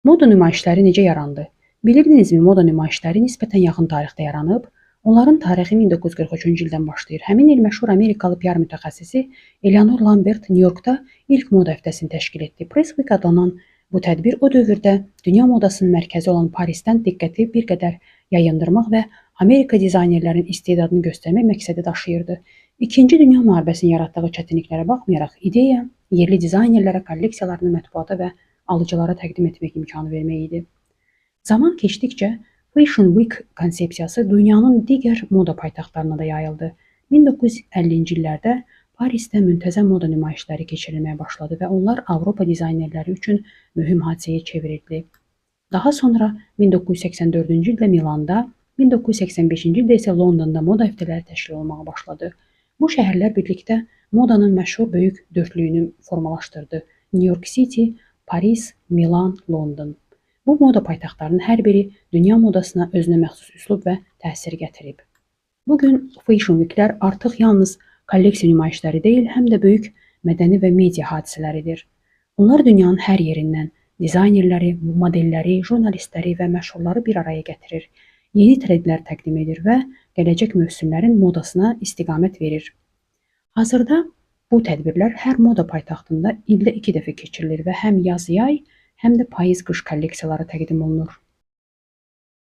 Moda nümayişləri necə yarandı? Bilirdinizmi, moda nümayişləri nisbətən yaxın tarixdə yaranıb? Onların tarixi 1943-cü ildən başlayır. Həmin il məşhur Amerikalı PR mütəxəssisi Eleanor Lambert Nyu-Yorkda ilk moda həftəsini təşkil etdi. Press Week adlanan bu tədbir o dövrdə dünya modasının mərkəzi olan Parisdən diqqəti bir qədər yayındırmaq və Amerika dizaynerlərinin istedadını göstərmək məqsədi daşıyırdı. İkinci Dünya müharibəsinin yaratdığı çətinliklərə baxmayaraq, ideya yerli dizaynerlərə kolleksiyalarını mətbuata və alıcılara təqdim etmək imkanı vermək idi. Zaman keçdikcə Fashion Week konsepsiyası dünyanın digər moda paytaxtlarına da yayıldı. 1950-ci illərdə Parisdə müntəzəm moda nümayişləri keçirilməyə başladı və onlar Avropa dizaynerləri üçün mühüm hadisəyə çevrildi. Daha sonra 1984-cü ildə Milanda, 1985-ci ildə isə Londonda moda həftələri təşkil olunmağa başladı. Bu şəhərlər birlikdə modanın məşhur böyük dörtlüyünü formalaşdırdı. New York City, Paris, Milan, London. Bu moda paytaxtlarının hər biri dünya modasına özünə məxsus üslub və təsir gətirib. Bugün Fashion Week-lər artıq yalnız kolleksiya nümayişləri deyil, həm də böyük mədəni və media hadisələridir. Onlar dünyanın hər yerindən dizaynerləri, modelləri, jurnalistləri və məşhurları bir araya gətirir. Yeni trendlər təqdim edir və gələcək mövsümlərin modasına istiqamət verir. Hazırda bu tədbirlər hər moda paytaxtında ildə 2 dəfə keçirilir və həm yaz-yay, həm də payız-qış kolleksiyaları təqdim olunur.